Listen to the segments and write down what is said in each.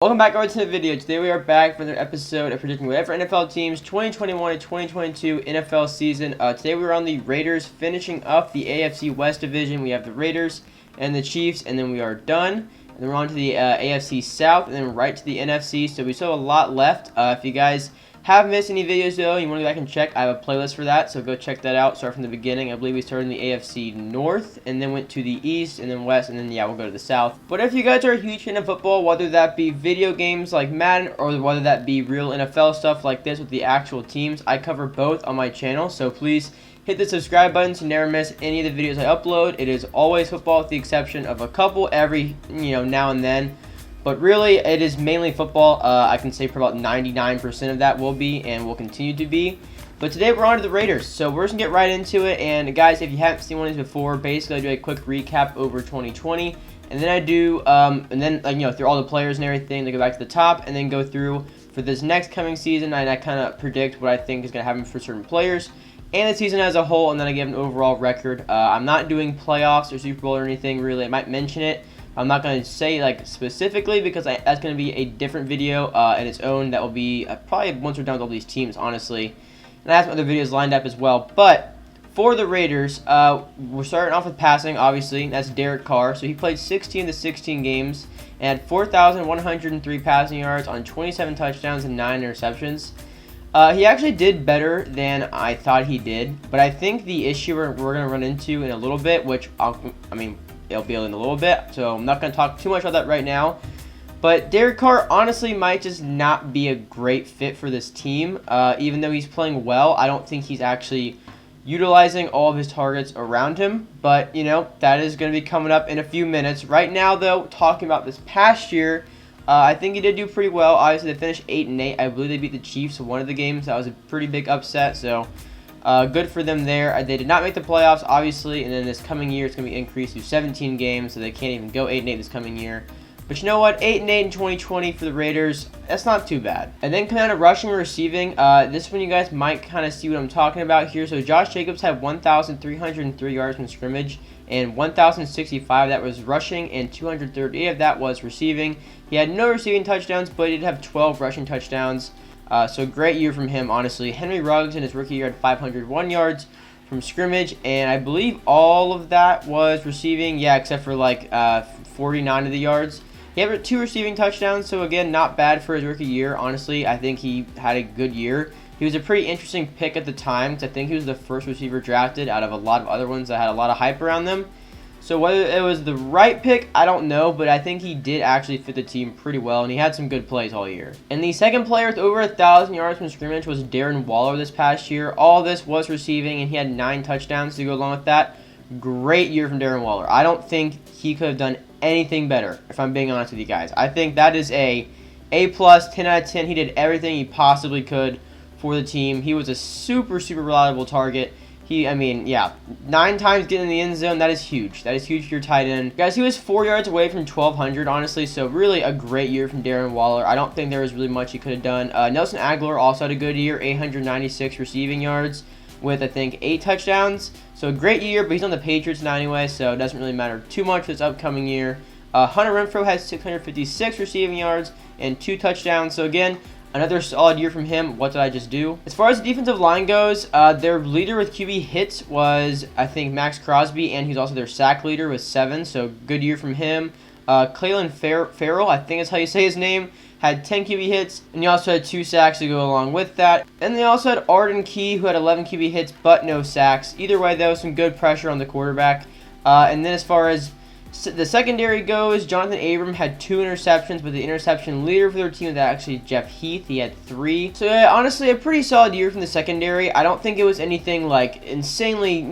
Welcome back over to the video. Today we are back for another episode of predicting whatever NFL teams 2021 and 2022 NFL season. Today we're on the Raiders, finishing up the AFC West division. We have the Raiders and the Chiefs, and then we are done. And then we're on to the AFC South, and then right to the NFC. So we still have a lot left. If you guys have missed any videos though, you want to go back and check, I have a playlist for that, so go check that out. Start from the beginning. I believe we started in the AFC North, and then went to the East, and then West, and then yeah, we'll go to the South. But if you guys are a huge fan of football, whether that be video games like Madden, or whether that be real NFL stuff like this with the actual teams, I cover both on my channel, so please hit the subscribe button to never miss any of the videos I upload. It is always football with the exception of a couple every, now and then. But really, it is mainly football. I can say for about 99% of that will be and will continue to be. But today we're on to the Raiders, so we're just going to get right into it. And guys, if you haven't seen one of these before, basically I do a quick recap over 2020. And then I do, through all the players and everything, they go back to the top and then go through for this next coming season. And I kind of predict what I think is going to happen for certain players and the season as a whole. And then I give an overall record. I'm not doing playoffs or Super Bowl or anything really. I might mention it. I'm not going to say like specifically because that's going to be a different video in its own. That will be probably once we're done with all these teams, honestly. And I have some other videos lined up as well. But for the Raiders, we're starting off with passing, obviously. That's Derek Carr. So he played 16 to 16 games and had 4,103 passing yards on 27 touchdowns and 9 interceptions. He actually did better than I thought he did. But I think the issue we're going to run into in a little bit, which it'll be in a little bit, so I'm not going to talk too much about that right now. But Derek Carr honestly might just not be a great fit for this team. Even though he's playing well, I don't think he's actually utilizing all of his targets around him. But, that is going to be coming up in a few minutes. Right now, though, talking about this past year, I think he did do pretty well. Obviously, they finished 8-8. I believe they beat the Chiefs in one of the games. That was a pretty big upset, so good for them there. They did not make the playoffs, obviously, and then this coming year it's going to be increased to 17 games, so they can't even go 8-8 this coming year. But you know what? 8-8 in 2020 for the Raiders, that's not too bad. And then coming out of rushing and receiving, this one you guys might kind of see what I'm talking about here. So Josh Jacobs had 1,303 yards from scrimmage, and 1,065 that was rushing, and 238 of that was receiving. He had no receiving touchdowns, but he did have 12 rushing touchdowns. So great year from him, honestly. Henry Ruggs in his rookie year had 501 yards from scrimmage, and I believe all of that was receiving, except for like 49 of the yards. He had 2 receiving touchdowns, so again, not bad for his rookie year. Honestly, I think he had a good year. He was a pretty interesting pick at the time, because I think he was the first receiver drafted out of a lot of other ones that had a lot of hype around them. So whether it was the right pick, I don't know, but I think he did actually fit the team pretty well, and he had some good plays all year. And the second player with over 1,000 yards from scrimmage was Darren Waller this past year. All this was receiving, and he had 9 touchdowns to go along with that. Great year from Darren Waller. I don't think he could have done anything better, if I'm being honest with you guys. I think that is A+, 10 out of 10. He did everything he possibly could for the team. He was a super, super reliable target. 9 times getting in the end zone, that is huge. That is huge for your tight end. Guys, he was 4 yards away from 1,200, honestly, so really a great year from Darren Waller. I don't think there was really much he could have done. Nelson Aguilar also had a good year, 896 receiving yards with, I think, 8 touchdowns. So a great year, but he's on the Patriots now anyway, so it doesn't really matter too much this upcoming year. Hunter Renfro has 656 receiving yards and 2 touchdowns. So again, another solid year from him. What did I just do? As far as the defensive line goes, their leader with QB hits was, I think, Max Crosby, and he's also their sack leader with 7, so good year from him. Clelin Ferrell, I think is how you say his name, had 10 QB hits, and he also had 2 sacks to go along with that. And they also had Arden Key, who had 11 QB hits, but no sacks. Either way, though, some good pressure on the quarterback. And then as far as the secondary goes, Jonathan Abram had 2 interceptions, but the interception leader for their team was actually Jeff Heath. He had 3. So yeah, honestly, a pretty solid year from the secondary. I don't think it was anything like insanely,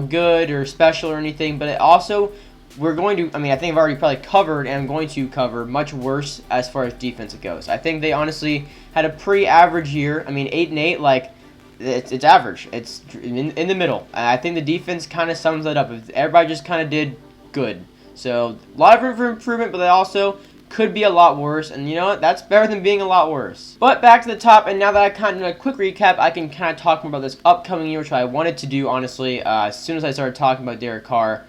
good or special or anything, but it also, I think I've already probably covered and I'm going to cover much worse as far as defense goes. I think they honestly had a pretty average year. 8-8, like, it's average. It's in the middle. I think the defense kind of sums that up. Everybody just kind of did good. So, a lot of room for improvement, but they also could be a lot worse. And you know what? That's better than being a lot worse. But back to the top, and now that I kind of did a quick recap, I can kind of talk more about this upcoming year, which I wanted to do, honestly, as soon as I started talking about Derek Carr.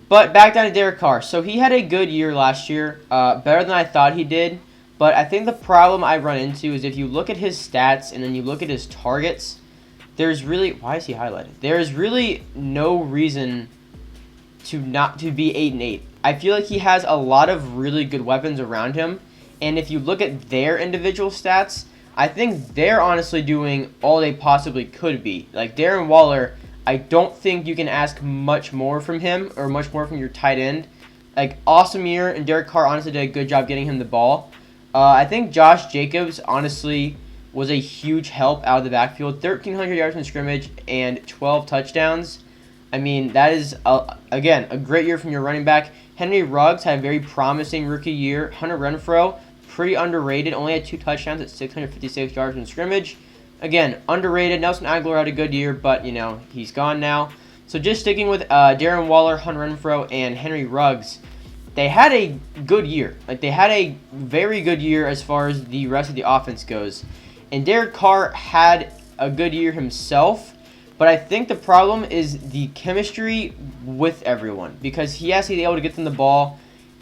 But back down to Derek Carr. So, he had a good year last year, better than I thought he did. But I think the problem I run into is if you look at his stats and then you look at his targets, there's really, why is he highlighted? There is really no reason to not to be 8-8. I feel like he has a lot of really good weapons around him, and if you look at their individual stats, I think they're honestly doing all they possibly could be. Like Darren Waller, I don't think you can ask much more from him or much more from your tight end. Like awesome year, and Derek Carr honestly did a good job getting him the ball. I think Josh Jacobs honestly was a huge help out of the backfield. 1,300 yards from scrimmage and 12 touchdowns. I mean, that is, again, a great year from your running back. Henry Ruggs had a very promising rookie year. Hunter Renfro, pretty underrated, only had 2 touchdowns at 656 yards from scrimmage. Again, underrated. Nelson Aguilar had a good year, but, he's gone now. So just sticking with Darren Waller, Hunter Renfro, and Henry Ruggs, they had a good year. Like, they had a very good year as far as the rest of the offense goes. And Derek Carr had a good year himself, but I think the problem is the chemistry with everyone because he has to be able to get them the ball.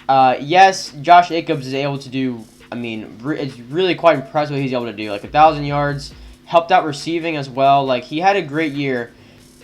Yes, Josh Jacobs is able to do, it's really quite impressive what he's able to do. Like 1,000 yards, helped out receiving as well. Like, he had a great year.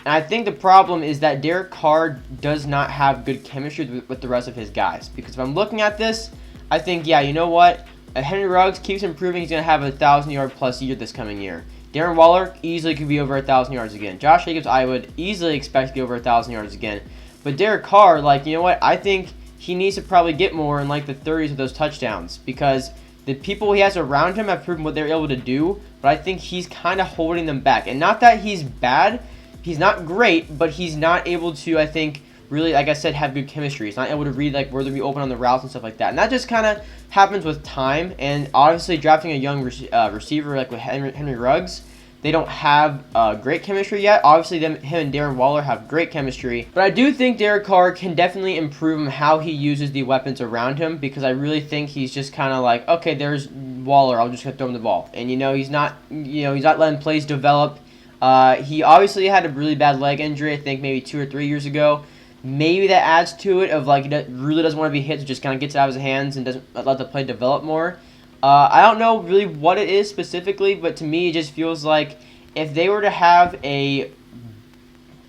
And I think the problem is that Derek Carr does not have good chemistry with the rest of his guys. Because if I'm looking at this, I think, yeah, you know what? Henry Ruggs keeps improving. He's going to have a 1,000-yard-plus year this coming year. Darren Waller easily could be over 1,000 yards again. Josh Jacobs, I would easily expect to get over 1,000 yards again. But Derek Carr, like, you know what? I think he needs to probably get more in, like, the 30s of those touchdowns. Because the people he has around him have proven what they're able to do. But I think he's kind of holding them back. And not that he's bad. He's not great, but he's not able to, I think, really, like I said, have good chemistry. He's not able to read, like, where they'll be open on the routes and stuff like that. And that just kind of happens with time. And obviously, drafting a young receiver like with Henry Ruggs, they don't have great chemistry yet. Obviously, him and Darren Waller have great chemistry. But I do think Derek Carr can definitely improve how he uses the weapons around him because I really think he's just kind of like, okay, there's Waller. I'll just throw him the ball. And, he's not letting plays develop. He obviously had a really bad leg injury, I think maybe 2 or 3 years ago. Maybe that adds to it of like he really doesn't want to be hit, so just kind of gets it out of his hands and doesn't let the play develop more. I don't know really what it is specifically, but to me it just feels like if they were to have I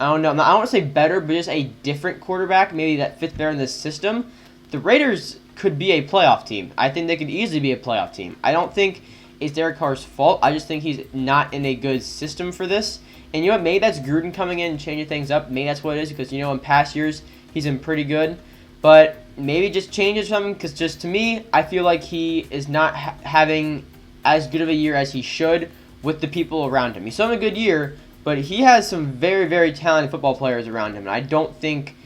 don't want to say better, but just a different quarterback, maybe that fits better in this system, the Raiders could be a playoff team. I think they could easily be a playoff team. I don't think it's Derek Carr's fault. I just think he's not in a good system for this. And you know what? Maybe that's Gruden coming in and changing things up. Maybe that's what it is because, in past years, he's been pretty good. But maybe just changes something because just to me, I feel like he is not having as good of a year as he should with the people around him. He's still having a good year, but he has some very, very talented football players around him. And I don't think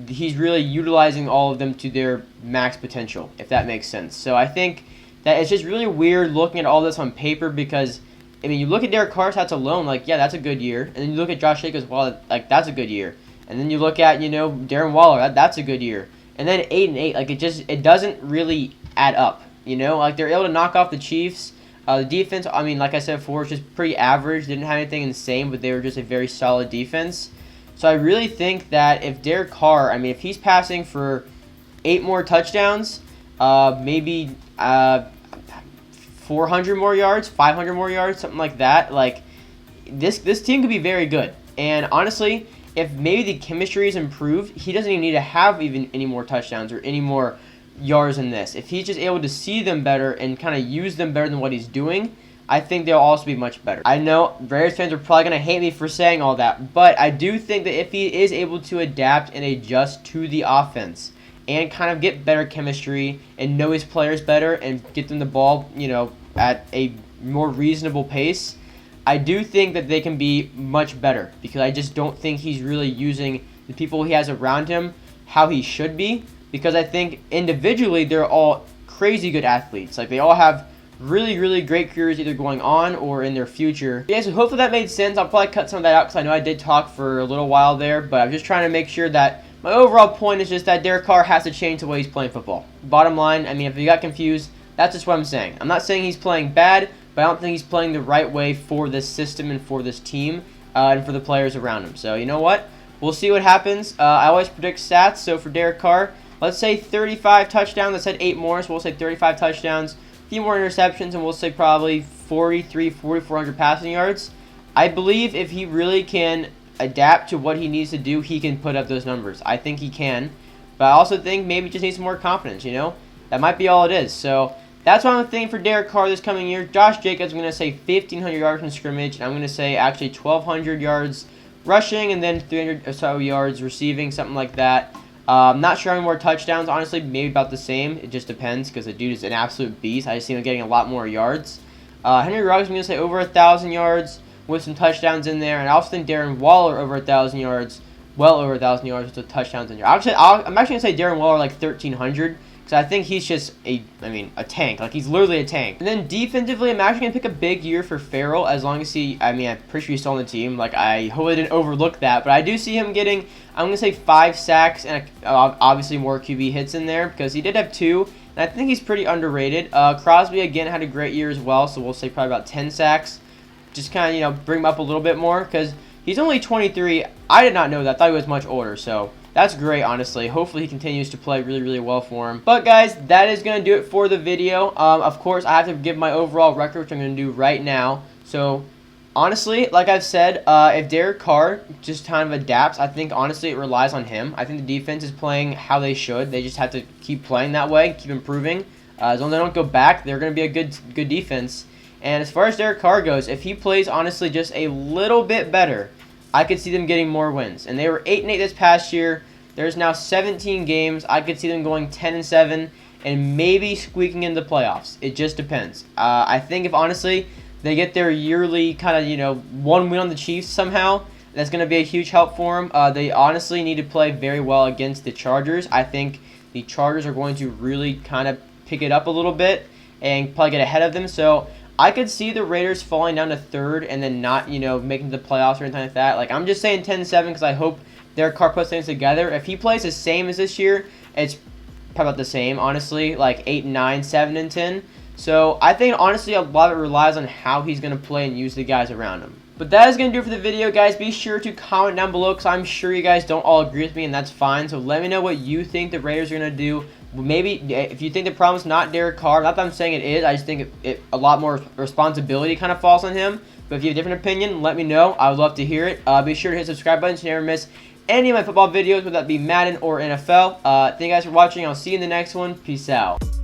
he's really utilizing all of them to their max potential, if that makes sense. So I think that it's just really weird looking at all this on paper because you look at Derek Carr's stats alone, like, yeah, that's a good year. And then you look at Josh Jacobs, well, like, that's a good year. And then you look at, Darren Waller, that's a good year. And then 8-8, like, it doesn't really add up, Like, they're able to knock off the Chiefs. The defense, like I said before, is just pretty average. Didn't have anything insane, but they were just a very solid defense. So I really think that if Derek Carr, if he's passing for 8 more touchdowns, maybe 400 more yards, 500 more yards, something like that. Like, this team could be very good. And honestly, if maybe the chemistry is improved, he doesn't even need to have even any more touchdowns or any more yards in this. If he's just able to see them better and kind of use them better than what he's doing, I think they'll also be much better. I know Raiders fans are probably going to hate me for saying all that, but I do think that if he is able to adapt and adjust to the offense and kind of get better chemistry and know his players better and get them the ball, at a more reasonable pace, I do think that they can be much better because I just don't think he's really using the people he has around him how he should be because I think individually they're all crazy good athletes. Like, they all have really, really great careers either going on or in their future. Yeah, so hopefully that made sense. I'll probably cut some of that out because I know I did talk for a little while there, but I'm just trying to make sure that my overall point is just that Derek Carr has to change the way he's playing football. Bottom line, if you got confused, that's just what I'm saying. I'm not saying he's playing bad, but I don't think he's playing the right way for this system and for this team and for the players around him. So, you know what? We'll see what happens. I always predict stats. So, for Derek Carr, let's say 35 touchdowns. Let's say 8 more, so we'll say 35 touchdowns, few more interceptions, and we'll say probably 4,400 passing yards. I believe if he really can adapt to what he needs to do, he can put up those numbers. I think he can. But I also think maybe he just needs some more confidence, you know? That might be all it is. So that's what I'm thinking for Derek Carr this coming year. Josh Jacobs, I'm going to say 1,500 yards from scrimmage. And I'm going to say actually 1,200 yards rushing and then 300 or so yards receiving, something like that. Not sure how many more touchdowns, honestly. Maybe about the same. It just depends because the dude is an absolute beast. I just see him getting a lot more yards. Henry Ruggs, I'm going to say over 1,000 yards with some touchdowns in there. And I also think Darren Waller over 1,000 yards. Well over 1,000 yards with the touchdowns in there. I'm actually going to say Darren Waller like 1,300 because I think he's just a tank. Like, he's literally a tank. And then defensively, I'm actually going to pick a big year for Farrell as long as I'm pretty sure he's still on the team. Like, I hope I didn't overlook that. But I do see him getting, I'm going to say 5 sacks and obviously more QB hits in there because he did have 2. And I think he's pretty underrated. Crosby, again, had a great year as well. So we'll say probably about 10 sacks. Just kind of, bring him up a little bit more because he's only 23. I did not know that. I thought he was much older, so that's great, honestly. Hopefully, he continues to play really, really well for him. But, guys, that is going to do it for the video. Of course, I have to give my overall record, which I'm going to do right now. So, honestly, like I've said, if Derek Carr just kind of adapts, I think, honestly, it relies on him. I think the defense is playing how they should. They just have to keep playing that way, keep improving. As long as they don't go back, they're going to be a good defense. And as far as Derek Carr goes, if he plays, honestly, just a little bit better, I could see them getting more wins. And they were 8-8 this past year. There's now 17 games. I could see them going 10-7 and maybe squeaking into the playoffs. It just depends. I think if, honestly, they get their yearly kind of, one win on the Chiefs somehow, that's going to be a huge help for them. They honestly need to play very well against the Chargers. I think the Chargers are going to really kind of pick it up a little bit and probably get ahead of them. So I could see the Raiders falling down to 3rd and then not, making the playoffs or anything like that. Like, I'm just saying 10-7 because I hope Derek Carr puts things together. If he plays the same as this year, it's probably about the same, honestly, like 8-9, 7-10. So I think, honestly, a lot of it relies on how he's going to play and use the guys around him. But that is going to do it for the video, guys. Be sure to comment down below because I'm sure you guys don't all agree with me, and that's fine. So let me know what you think the Raiders are going to do. Maybe if you think the problem's not Derek Carr, not that I'm saying it is, I just think a lot more responsibility kind of falls on him. But if you have a different opinion, let me know. I would love to hear it. Be sure to hit the subscribe button so you never miss any of my football videos, whether that be Madden or NFL. Thank you guys for watching. I'll see you in the next one. Peace out.